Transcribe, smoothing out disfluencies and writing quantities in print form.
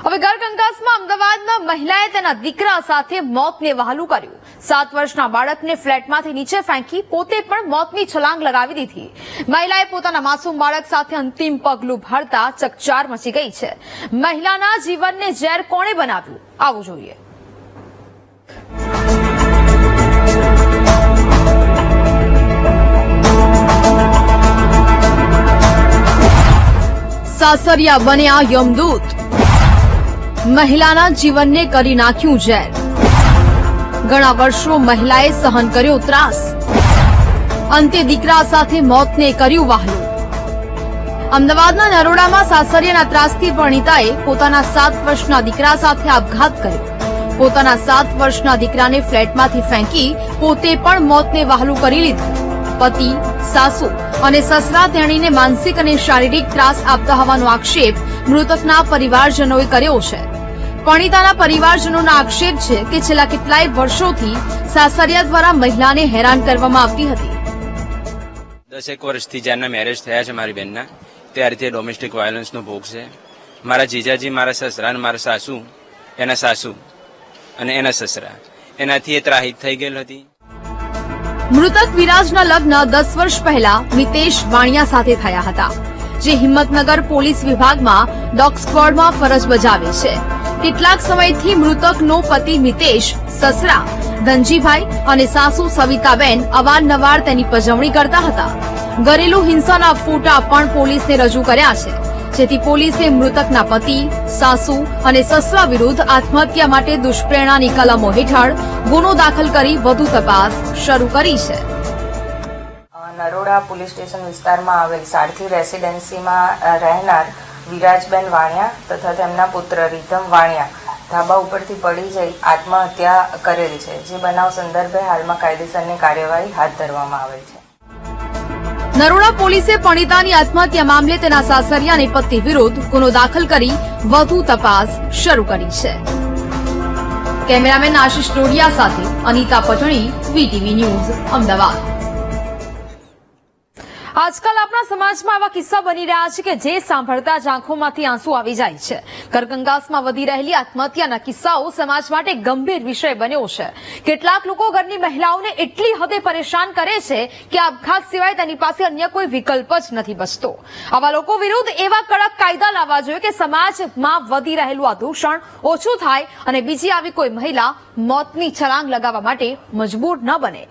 હવે ગરકંકાસમાં અમદાવાદમાં મહિલાએ તેના દીકરા સાથે મોતને વહાલું કર્યું। 7 વર્ષના બાળકને ફ્લેટમાંથી નીચે ફેંકી પોતે પણ મોતની છલાંગ લગાવી દીધી। મહિલાએ પોતાના માસૂમ બાળક સાથે અંતિમ પગલું ભરતા ચકચાર મચી ગઈ છે। મહિલાના જીવનને ઝેર કોણે બનાવ્યું, આવું જોઈએ। સાસરિયા બન્યા યમદૂત, મહિલાના જીવનને કરી નાખ્યું ઝેર। ઘણા વર્ષો મહિલાએ સહન કર્યો ત્રાસ, અંતે દીકરા સાથે મોતને કર્યું વહાલું। અમદાવાદના નરોડામાં સાસરિયાના ત્રાસથી પરિણીતાએ પોતાના 7 વર્ષના દીકરા સાથે આપઘાત કર્યો। પોતાના 7 વર્ષના દીકરાને ફ્લેટમાંથી ફેંકી પોતે પણ મોતને વહાલું કરી લીધું। પતિ, સાસુ અને સસરા તેણીને માનસિક અને શારીરિક ત્રાસ આપતા હોવાનો આક્ષેપ મૃતકના પરિવારજનોએ કર્યો છે। પરિણીતાના પરિવારજનોના આક્ષેપ છે કે છેલ્લા કેટલાય વર્ષોથી સાસરિયા દ્વારા મહિલાને હેરાન કરવામાં આવતી હતી। 10 વર્ષથી જ્યારના મેરેજ થયા છે મારી બહેનના, ત્યારથી ડોમેસ્ટિક વાયોલન્સનો ભોગ છે। મારા જીજાજી, મારા સસરા અને મારા સાસુ, એના સાસુ અને એના સસરા, એનાથી એ ત્રાહિત થઈ ગયેલ હતી। મૃતક વિરાજના લગ્ન 10 વર્ષ પહેલા મિતેશ વાણિયા સાથે થયા હતા, જે હિંમતનગર પોલીસ વિભાગમાં ડોગ સ્ક્વોડમાં ફરજ બજાવે છે। કેટલાક સમયથી મૃતકનો પતિ મિતેશ, સસરા ધનજીભાઈ અને સાસુ સવિતાબેન અવારનવાર તેની પજવણી કરતા હતા। ઘરેલુ હિંસાના ફોટા પણ પોલીસને રજૂ કર્યા છે, જેથી પોલીસે મૃતકના પતિ, સાસુ અને સસરા વિરુદ્ધ આત્મહત્યા માટે દુષ્પ્રેરણાની કલમો હેઠળ ગુનો દાખલ કરી વધુ તપાસ શરૂ કરી છે। નરોડા પોલીસ સ્ટેશન વિસ્તારમાં આવેલ સારથી રેસિડેન્સીમાં રહેનાર વિરાજબેન વાણિયા તથા તેમના પુત્ર રીધમ વાણિયા ધાબા ઉપરથી પડી જઈ આત્મહત્યા કરેલ છે, જે બનાવ સંદર્ભે હાલમાં કાયદેસરની કાર્યવાહી હાથ ધરવામાં આવેલ છે। નરોડા પોલીસે પરિણીતાની આત્મહત્યા મામલે તેના સાસરિયા અને પતિ વિરુદ્ધ ગુનો દાખલ કરી વધુ તપાસ શરૂ કરી છે। કેમેરામેન આશિષ ડોડિયા સાથે અનિતા પટણી, વીટીવી ન્યૂઝ, અમદાવાદ। આજકાલ આપણા સમાજમાં આવા કિસ્સા બની રહ્યા છે કે જે સાંભળતા જ આંખોમાંથી આંસુ આવી જાય છે। ગરકંકાસમાં વધી રહેલી આત્મહત્યાના કિસ્સાઓ સમાજ માટે ગંભીર વિષય બન્યો છે। કેટલાક લોકો ઘરની મહિલાઓને એટલી હદે પરેશાન કરે છે કે આપઘાત સિવાય તેની પાસે અન્ય કોઈ વિકલ્પ જ નથી બચતો। આવા લોકો વિરુદ્ધ એવા કડક કાયદા લાવવા જોઈએ કે સમાજમાં વધી રહેલું આ દૂષણ ઓછું થાય અને બીજી આવી કોઈ મહિલા મોતની છલાંગ લગાવવા માટે મજબૂર ન બને।